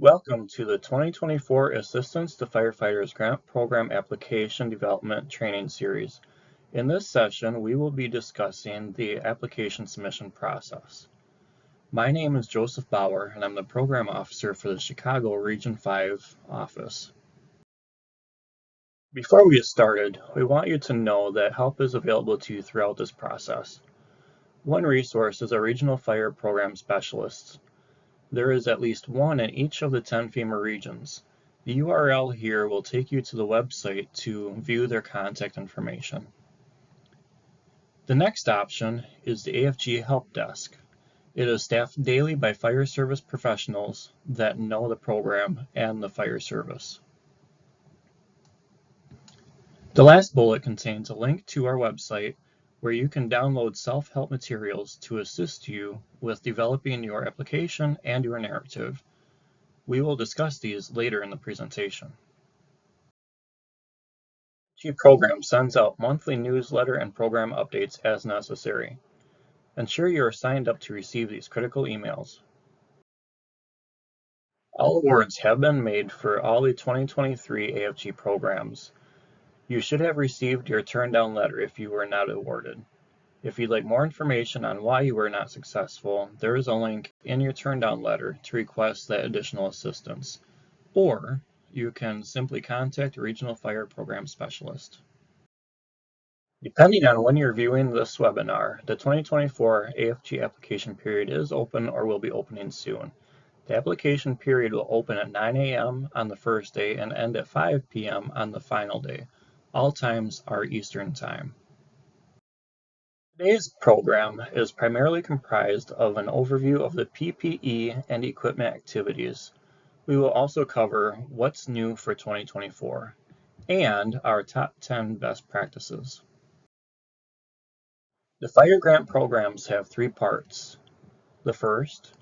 Welcome to the 2024 Assistance to Firefighters Grant Program Application Development Training Series. In this session, we will be discussing the application submission process. My name is Joseph Bauer, and I'm the Program Officer for the Chicago Region 5 office. Before we get started, we want you to know that help is available to you throughout this process. One resource is our Regional Fire Program Specialists. There is at least one in each of the 10 FEMA regions. The URL here will take you to the website to view their contact information. The next option is the AFG Help Desk. It is staffed daily by fire service professionals that know the program and the fire service. The last bullet contains a link to our website where you can download self-help materials to assist you with developing your application and your narrative. We will discuss these later in the presentation. AFGP program sends out monthly newsletter and program updates as necessary. Ensure you are signed up to receive these critical emails. All awards have been made for all the 2023 AFGP programs. You should have received your turn down letter if you were not awarded. If you'd like more information on why you were not successful, there is a link in your turn down letter to request that additional assistance, or you can simply contact a Regional Fire Program Specialist. Depending on when you're viewing this webinar, the 2024 AFG application period is open or will be opening soon. The application period will open at 9 a.m. on the first day and end at 5 p.m. on the final day. All times are Eastern Time. Today's program is primarily comprised of an overview of the PPE and equipment activities. We will also cover what's new for 2024 and our top 10 best practices. The fire grant programs have three parts. The first,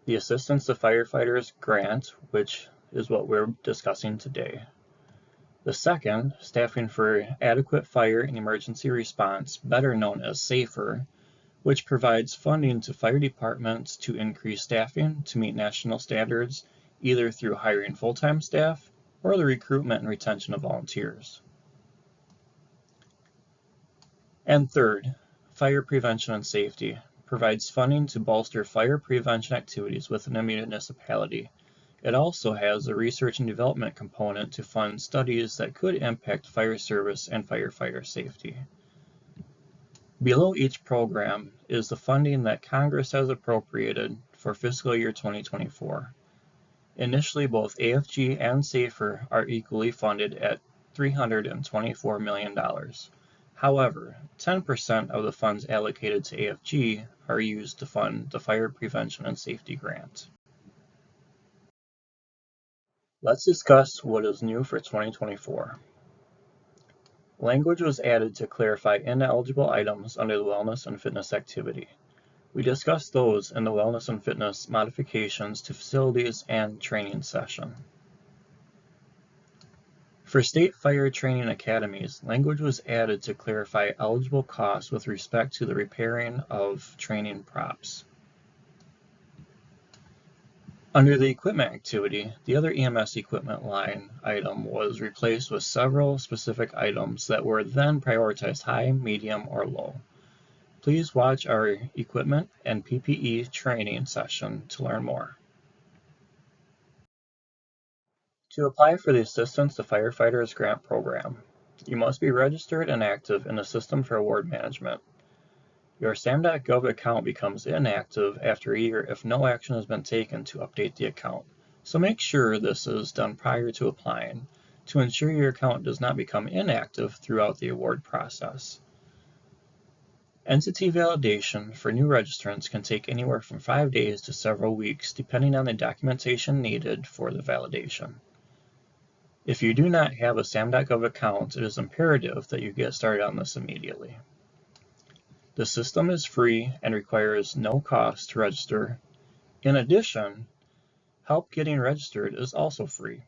the Assistance to Firefighters Grant, which is what we're discussing today. The second, Staffing for Adequate Fire and Emergency Response, better known as SAFER, which provides funding to fire departments to increase staffing to meet national standards, either through hiring full-time staff or the recruitment and retention of volunteers. And third, Fire Prevention and Safety, provides funding to bolster fire prevention activities within a municipality. It also has a research and development component to fund studies that could impact fire service and firefighter safety. Below each program is the funding that Congress has appropriated for fiscal year 2024. Initially, both AFG and SAFER are equally funded at $324 million. However, 10% of the funds allocated to AFG are used to fund the Fire Prevention and Safety Grant. Let's discuss what is new for 2024. Language was added to clarify ineligible items under the Wellness and Fitness activity. We discussed those in the Wellness and Fitness modifications to facilities and training session. For state fire training academies, language was added to clarify eligible costs with respect to the repairing of training props. Under the equipment activity, the other EMS equipment line item was replaced with several specific items that were then prioritized high, medium, or low. Please watch our equipment and PPE training session to learn more. To apply for the Assistance to Firefighters Grant Program, you must be registered and active in the System for Award Management. Your SAM.gov account becomes inactive after a year if no action has been taken to update the account, so make sure this is done prior to applying to ensure your account does not become inactive throughout the award process. Entity validation for new registrants can take anywhere from 5 days to several weeks depending on the documentation needed for the validation. If you do not have a SAM.gov account, it is imperative that you get started on this immediately. The system is free and requires no cost to register. In addition, help getting registered is also free.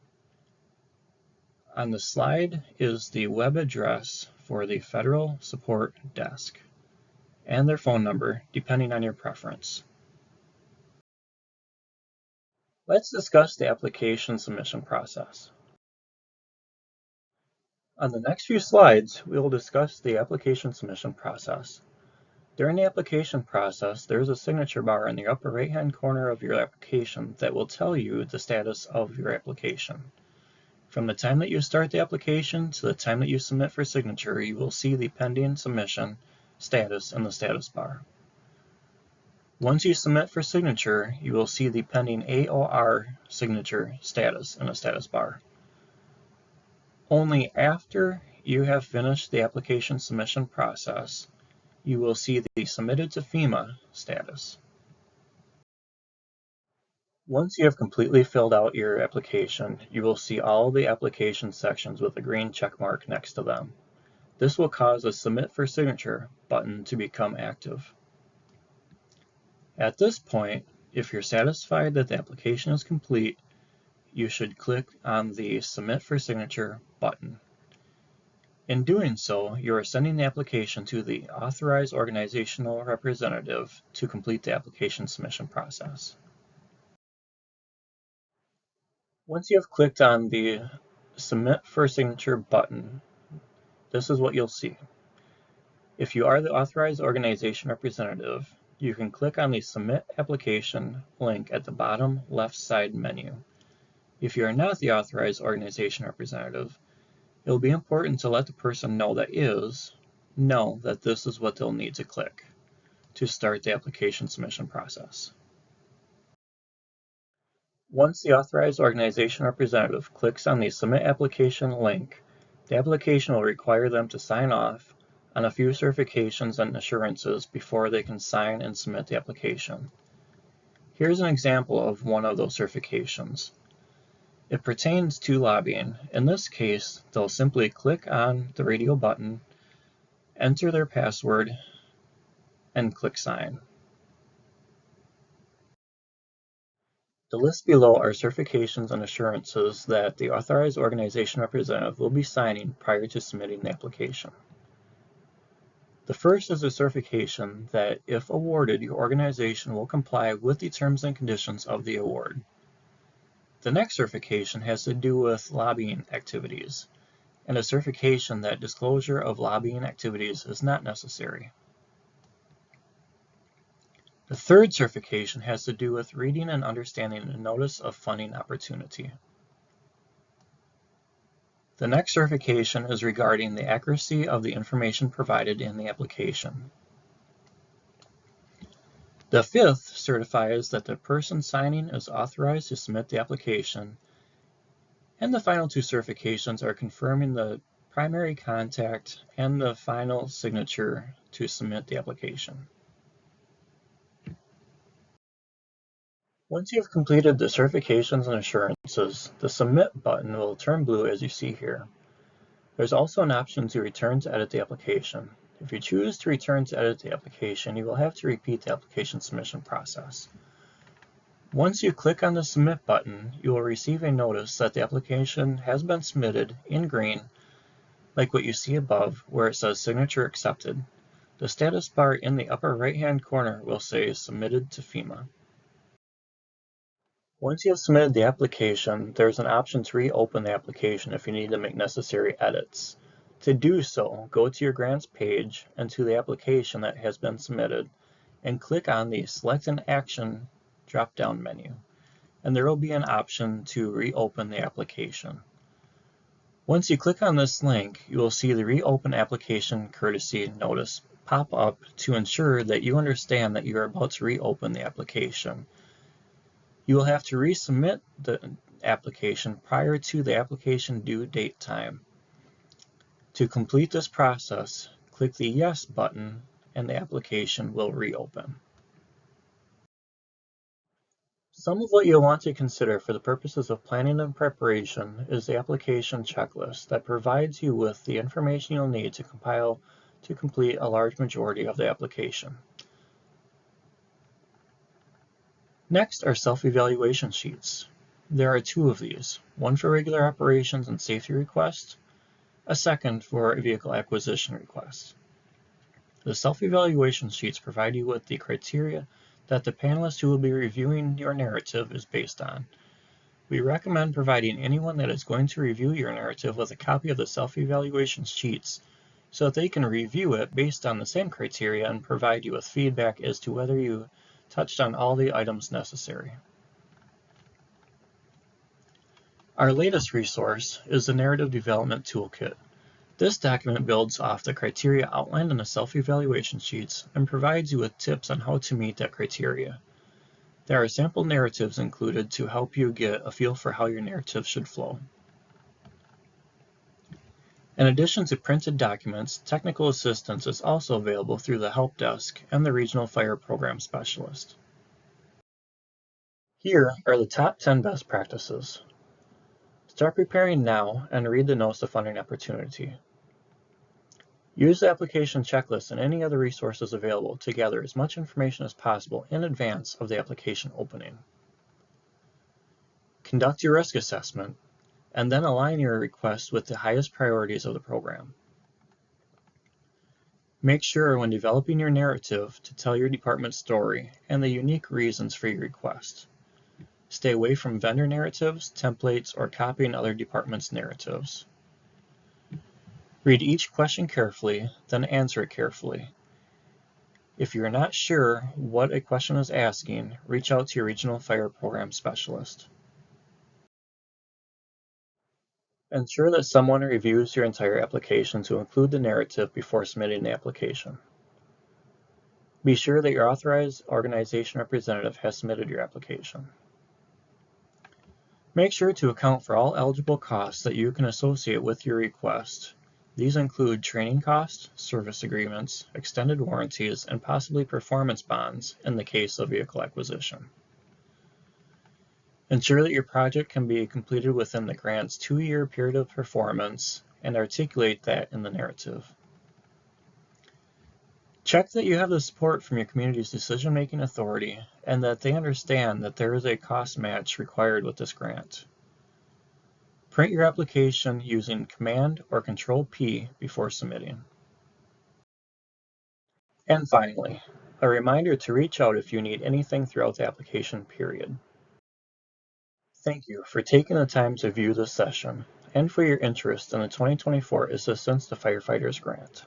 On the slide is the web address for the Federal Support Desk and their phone number, depending on your preference. Let's discuss the application submission process. On the next few slides, we will discuss the application submission process. During the application process, there is a signature bar in the upper right-hand corner of your application that will tell you the status of your application. From the time that you start the application to the time that you submit for signature, you will see the pending submission status in the status bar. Once you submit for signature, you will see the pending AOR signature status in the status bar. Only after you have finished the application submission process, you will see the Submitted to FEMA status. Once you have completely filled out your application, you will see all the application sections with a green check mark next to them. This will cause a Submit for Signature button to become active. At this point, if you're satisfied that the application is complete, you should click on the Submit for Signature button. In doing so, you are sending the application to the authorized organizational representative to complete the application submission process. Once you have clicked on the Submit for Signature button, this is what you'll see. If you are the authorized organization representative, you can click on the Submit Application link at the bottom left side menu. If you are not the authorized organization representative, it will be important to let the person know that know that this is what they'll need to click to start the application submission process. Once the authorized organization representative clicks on the Submit Application link, the application will require them to sign off on a few certifications and assurances before they can sign and submit the application. Here's an example of one of those certifications. It pertains to lobbying. In this case, they'll simply click on the radio button, enter their password, and click Sign. The list below are certifications and assurances that the authorized organization representative will be signing prior to submitting the application. The first is a certification that, if awarded, your organization will comply with the terms and conditions of the award. The next certification has to do with lobbying activities, and a certification that disclosure of lobbying activities is not necessary. The third certification has to do with reading and understanding a notice of funding opportunity. The next certification is regarding the accuracy of the information provided in the application. The fifth certifies that the person signing is authorized to submit the application, and the final two certifications are confirming the primary contact and the final signature to submit the application. Once you have completed the certifications and assurances, the Submit button will turn blue as you see here. There's also an option to return to edit the application. If you choose to return to edit the application, you will have to repeat the application submission process. Once you click on the Submit button, you will receive a notice that the application has been submitted in green, like what you see above, where it says Signature Accepted. The status bar in the upper right-hand corner will say Submitted to FEMA. Once you have submitted the application, there's an option to reopen the application if you need to make necessary edits. To do so, go to your grants page and to the application that has been submitted, and click on the Select an Action drop-down menu, and there will be an option to reopen the application. Once you click on this link, you will see the Reopen Application Courtesy notice pop up to ensure that you understand that you are about to reopen the application. You will have to resubmit the application prior to the application due date time. To complete this process, click the Yes button and the application will reopen. Some of what you'll want to consider for the purposes of planning and preparation is the application checklist that provides you with the information you'll need to complete a large majority of the application. Next are self-evaluation sheets. There are two of these, one for regular operations and safety requests, a second for a vehicle acquisition request. The self-evaluation sheets provide you with the criteria that the panelist who will be reviewing your narrative is based on. We recommend providing anyone that is going to review your narrative with a copy of the self-evaluation sheets so that they can review it based on the same criteria and provide you with feedback as to whether you touched on all the items necessary. Our latest resource is the Narrative Development Toolkit. This document builds off the criteria outlined in the self-evaluation sheets and provides you with tips on how to meet that criteria. There are sample narratives included to help you get a feel for how your narrative should flow. In addition to printed documents, technical assistance is also available through the Help Desk and the Regional Fire Program Specialist. Here are the top 10 best practices. Start preparing now and read the Notice of Funding Opportunity. Use the application checklist and any other resources available to gather as much information as possible in advance of the application opening. Conduct your risk assessment and then align your request with the highest priorities of the program. Make sure when developing your narrative to tell your department's story and the unique reasons for your request. Stay away from vendor narratives, templates, or copying other departments' narratives. Read each question carefully, then answer it carefully. If you're not sure what a question is asking, reach out to your Regional Fire Program Specialist. Ensure that someone reviews your entire application to include the narrative before submitting the application. Be sure that your authorized organization representative has submitted your application. Make sure to account for all eligible costs that you can associate with your request. These include training costs, service agreements, extended warranties, and possibly performance bonds in the case of vehicle acquisition. Ensure that your project can be completed within the grant's 2-year period of performance and articulate that in the narrative. Check that you have the support from your community's decision-making authority and that they understand that there is a cost match required with this grant. Print your application using Command or Control-P before submitting. And finally, a reminder to reach out if you need anything throughout the application period. Thank you for taking the time to view this session and for your interest in the 2024 Assistance to Firefighters Grant.